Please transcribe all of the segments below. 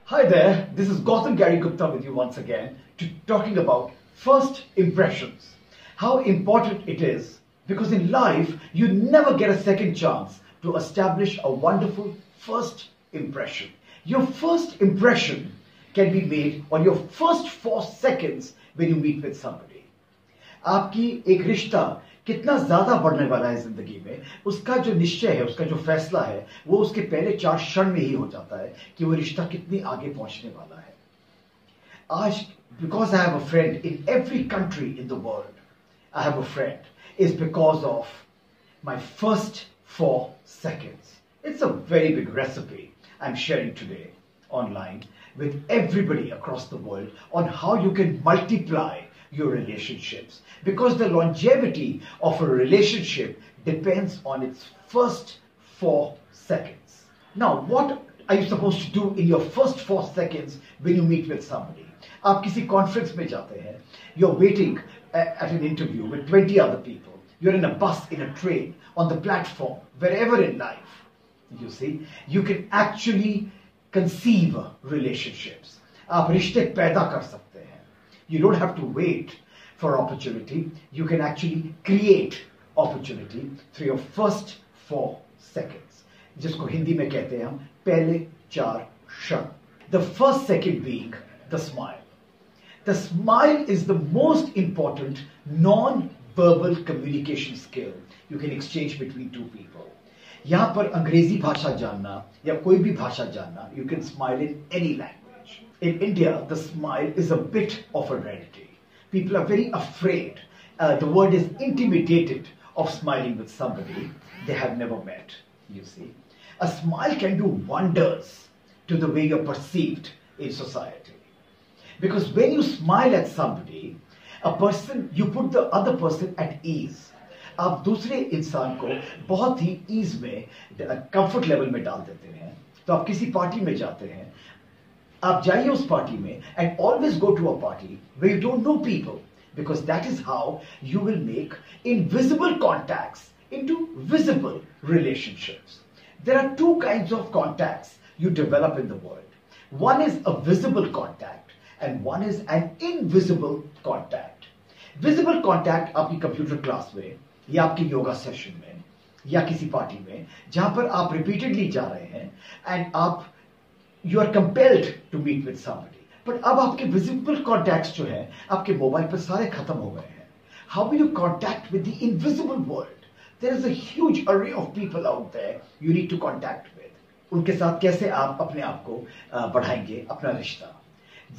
Hi there, this is Gautam Garry Guptaa with you once again to talking about first impressions. How important it is, because in life you never get a second chance to establish a wonderful first impression. Your first impression can be made on your first 4 seconds when you meet with somebody. आपकी एक रिश्ता कितना ज्यादा बढ़ने वाला है जिंदगी में, उसका जो निश्चय है, उसका जो फैसला है, वो उसके पहले 4 क्षण में ही हो जाता है कि वो रिश्ता कितनी आगे पहुंचने वाला है. आज, because I have a friend in every country in the world, I have a friend, is because of my first 4 seconds. It's a very big recipe I'm sharing today online with everybody across the world on how you can multiply your relationships, because the longevity of a relationship depends on its first 4 seconds. Now, what are you supposed to do in your first 4 seconds when you meet with somebody? आप किसी conference में जाते हैं, you're waiting at an interview with 20 other people, you're in a bus, in a train, on the platform, wherever in life, you see, you can actually conceive relationships. आप रिश्ते पैदा कर सकते हैं. You don't have to wait for opportunity. You can actually create opportunity through your first 4 seconds. जिसको हिंदी में कहते हैं हम पहले 4 क्षण. The first second being the smile. The smile is the most important non-verbal communication skill you can exchange between two people. यहाँ पर अंग्रेजी भाषा जानना या कोई भी भाषा जानना, you can smile in any language. In India, the smile is a bit of a rarity. People are very afraid. The word is intimidated of smiling with somebody they have never met, you see. A smile can do wonders to the way you're perceived in society. Because when you smile at somebody, you put the other person at ease. आप दूसरे इंसान को बहुत ही ease में, comfort level में डाल देते हैं. तो आप किसी पार्टी में जाते हैं, आप जाइए उस पार्टी में, and always go to a party where you don't know people, because that is how you will make invisible contacts into visible relationships. There are 2 kinds of contacts you develop in the world. One is a visible contact and one is an invisible contact. Visible contact आपकी computer class में या आपकी yoga session में या किसी party में जहां पर आप रिपीटेडली जा रहे हैं and आप you are compelled to meet with somebody. But अब आपके visible contacts जो हैं आपके मोबाइल पर सारे खत्म हो गए हैं. How will you contact with the invisible world? There is a huge array of people out there you need to contact with. उनके साथ कैसे आप अपने आप को बढ़ाएंगे, अपना रिश्ता,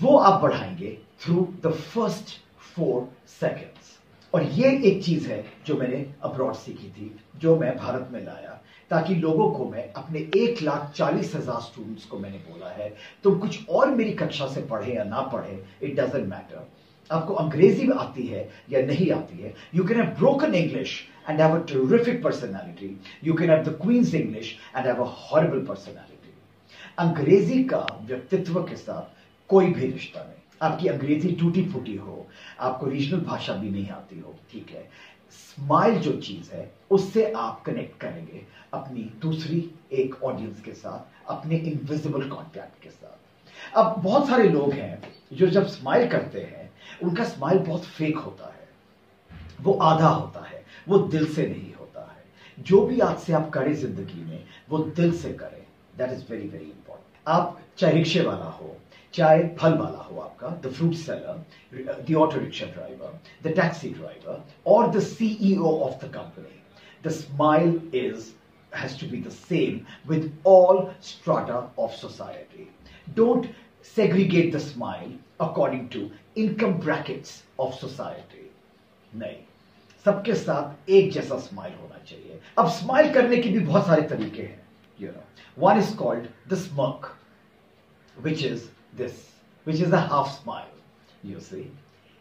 वो आप बढ़ाएंगे through the first 4 seconds. और ये एक चीज है जो मैंने अब्रॉड सीखी थी, जो मैं भारत में लाया, ताकि लोगों को मैं अपने 1,40,000 स्टूडेंट्स को मैंने बोला है, तुम कुछ और मेरी कक्षा से पढ़े या ना पढ़े, इट डजंट मैटर. आपको अंग्रेजी में आती है या नहीं आती है, you can have broken English and have a terrific personality, you can have the queen's English and have a horrible personality. अंग्रेजी का व्यक्तित्व के साथ कोई भी रिश्ता नहीं. आपकी अंग्रेजी टूटी फूटी हो, आपको रीजनल भाषा भी नहीं आती हो, ठीक है, स्माइल जो चीज है उससे आप कनेक्ट करेंगे अपनी दूसरी एक ऑडियंस के साथ, अपने इनविजिबल कॉन्टैक्ट के साथ. अब बहुत सारे लोग हैं जो जब स्माइल करते हैं उनका स्माइल बहुत फेक होता है, वो आधा होता है, वो दिल से नहीं होता है. जो भी आज से आप करें जिंदगी में वो दिल से करें. That is very very important. आप चाहे रिक्शे वाला हो, चाहे फल वाला हो आपका, the fruit seller, the auto rickshaw driver, the taxi driver, और the CEO of the company, the smile has to be the same with all strata of society. Don't segregate the smile according to income brackets of society. नहीं, सबके साथ एक जैसा smile होना चाहिए. अब smile करने के भी बहुत सारे तरीके हैं, you know. One is called the smirk, which is a half smile, you see.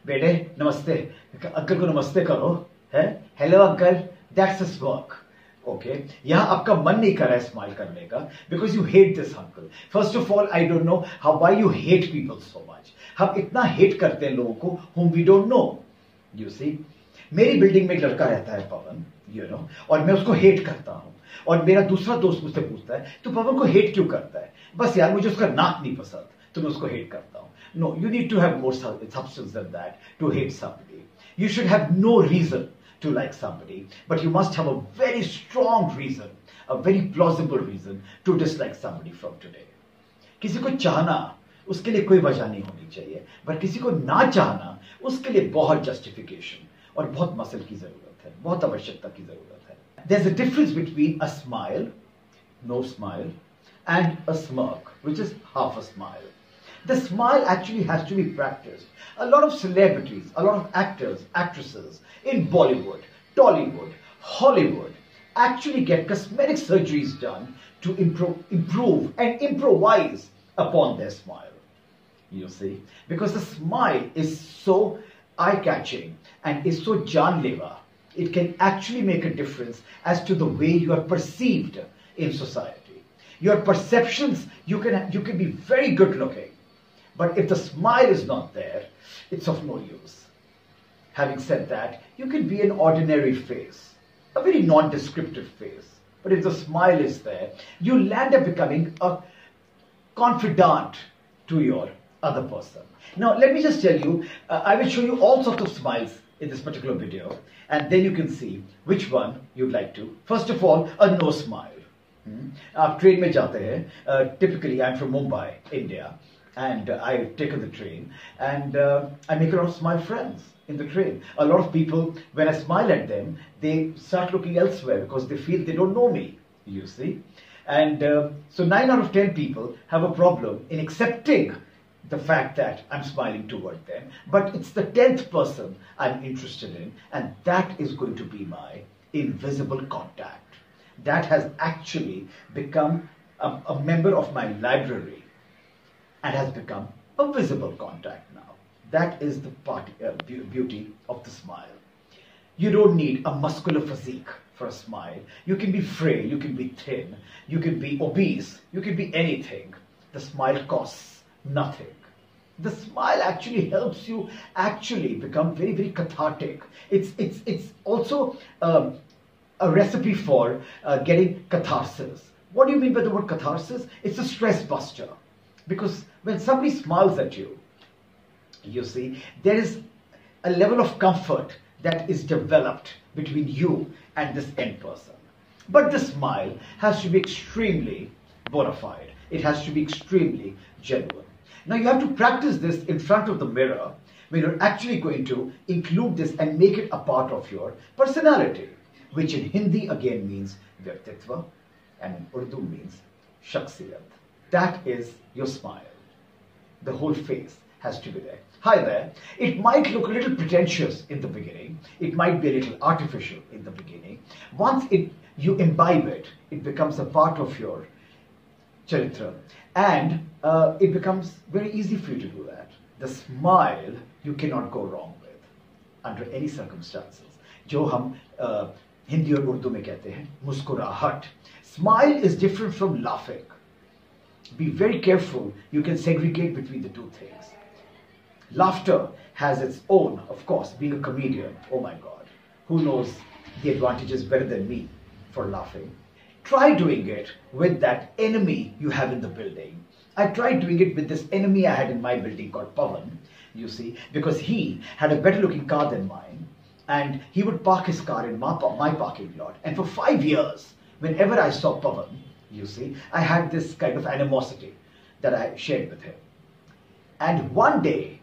बेटे नमस्ते, अंकल को नमस्ते करो, है, hello uncle, that's a smirk. Okay, यहाँ आपका मन नहीं कर रहा है स्माइल करने का, because you hate this uncle. First of all, I don't know why you hate people so much. हम इतना हेट करते हैं लोगों को whom we don't know, you see. मेरी बिल्डिंग में एक लड़का रहता है पवन, you know, और मैं उसको हेट करता हूँ. और मेरा दूसरा दोस्त मुझसे पूछता है तू पवन को हेट क्यों करता है? बस यार मुझे उसका नाक नहीं पसंद तो मैं उसको हेट करता हूं. No, you need to have more substance than that to hate somebody. You should have no reason to like somebody, but you must have a very strong reason, a very plausible reason to dislike somebody from today. किसी को चाहना उसके लिए कोई वजह नहीं होनी चाहिए, पर किसी को ना चाहना उसके लिए बहुत जस्टिफिकेशन और बहुत मसल की जरूरत है, बहुत आवश्यकता की जरूरत है. There's a difference between a smile, no smile, and a smirk, which is half a smile. The smile actually has to be practiced. A lot of celebrities, a lot of actors, actresses in Bollywood, Tollywood, Hollywood actually get cosmetic surgeries done to improve and improvise upon their smile. You see? Because the smile is so eye-catching and is so janleva, it can actually make a difference as to the way you are perceived in society. Your perceptions, you can be very good looking. But if the smile is not there, it's of no use. Having said that, you can be an ordinary face, a very non-descriptive face. But if the smile is there, you land up becoming a confidant to your other person. Now, let me just tell you, I will show you all sorts of smiles in this particular video, and then you can see which one you'd like to. First of all, a no smile. आप train में जाते हैं. Typically, I'm from Mumbai, India. And I've taken the train, and I make a lot of smile friends in the train. A lot of people, when I smile at them, they start looking elsewhere because they feel they don't know me, you see. And so 9 out of 10 people have a problem in accepting the fact that I'm smiling toward them. But it's the 10th person I'm interested in, and that is going to be my invisible contact. That has actually become a member of my library. And has become a visible contact now. That is the beauty of the smile. You don't need a muscular physique for a smile. You can be frail, you can be thin, you can be obese, you can be anything. The smile costs nothing. The smile actually helps you actually become very, very cathartic. It's also a recipe for getting catharsis. What do you mean by the word catharsis? It's a stress buster. Because when somebody smiles at you, you see, there is a level of comfort that is developed between you and this end person. But the smile has to be extremely bona fide. It has to be extremely genuine. Now you have to practice this in front of the mirror when you're actually going to include this and make it a part of your personality, which in Hindi again means Vyaktitva and in Urdu means Shakhsiyat. That is your smile. The whole face has to be there. Hi there. It might look a little pretentious in the beginning. It might be a little artificial in the beginning. Once you imbibe it, it becomes a part of your charitra. And it becomes very easy for you to do that. The smile you cannot go wrong with under any circumstances. जो हम हिंदी और उर्दू में कहते हैं मुस्कुराहट. Smile is different from laughing. Be very careful, you can segregate between the two things. Laughter has its own, of course, being a comedian, oh my God, who knows the advantages better than me for laughing. Try doing it with that enemy you have in the building. I tried doing it with this enemy I had in my building called Pavan, you see, because he had a better looking car than mine, and he would park his car in my parking lot. And for 5 years, whenever I saw Pavan, you see, I had this kind of animosity that I shared with him. And one day,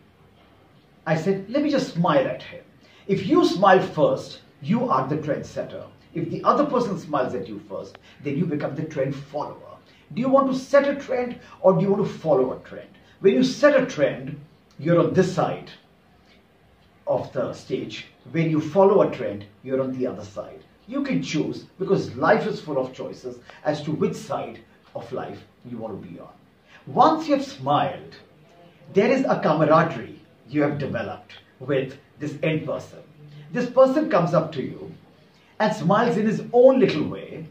I said, let me just smile at him. If you smile first, you are the trendsetter. If the other person smiles at you first, then you become the trend follower. Do you want to set a trend or do you want to follow a trend? When you set a trend, you're on this side of the stage. When you follow a trend, you're on the other side. You can choose, because life is full of choices as to which side of life you want to be on. Once you have smiled, there is a camaraderie you have developed with this end person. This person comes up to you and smiles in his own little way,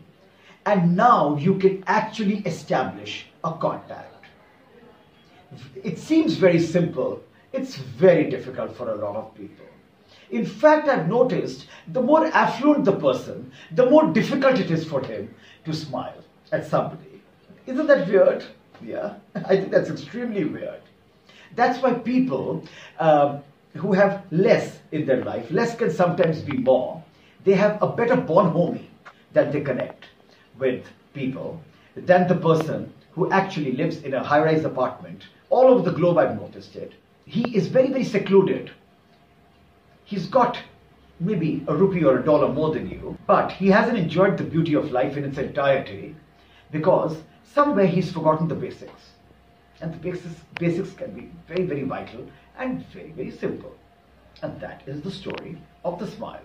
and now you can actually establish a contact. It seems very simple. It's very difficult for a lot of people. In fact, I've noticed the more affluent the person, the more difficult it is for him to smile at somebody. Isn't that weird? Yeah, I think that's extremely weird. That's why people who have less in their life, less can sometimes be more, they have a better bonhomie that they connect with people than the person who actually lives in a high-rise apartment. All over the globe, I've noticed it. He is very, very secluded. He's got maybe a rupee or a dollar more than you, but he hasn't enjoyed the beauty of life in its entirety because somewhere he's forgotten the basics. And the basics can be very, very vital and very, very simple. And that is the story of the smile.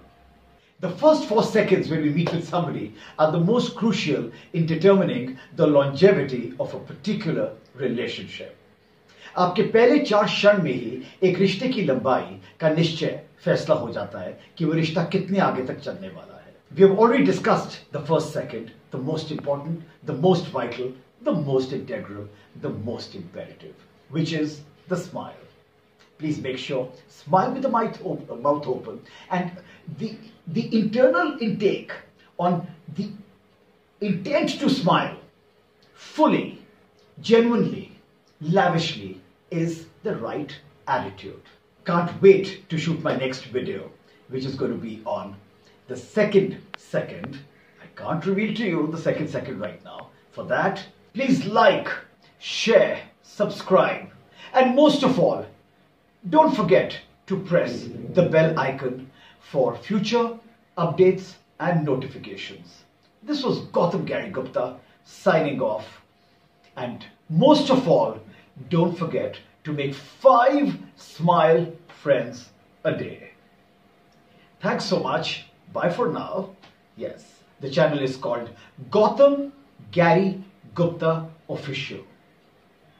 The first 4 seconds when we meet with somebody are the most crucial in determining the longevity of a particular relationship. आपके पहले 4 क्षण में ही एक रिश्ते की लंबाई का निश्चय फैसला हो जाता है कि वो रिश्ता कितने आगे तक चलने वाला है. We have already discussed the first second, the most important, the most vital, the most integral, the most imperative, which is the smile. Please make sure, smile with the mouth open, and the internal intake on the intent to smile fully, genuinely, lavishly is the right attitude. Can't wait to shoot my next video, which is going to be on the second second. I can't reveal to you the second second right now. For that, please like, share, subscribe, and most of all, don't forget to press the bell icon for future updates and notifications. This was Gautam Garry Guptaa signing off. And most of all, don't forget to make 5 smile friends a day. Thanks so much. Bye for now. Yes, the channel is called Gautam Garry Guptaa Official.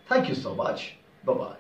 Thank you so much. Bye-bye.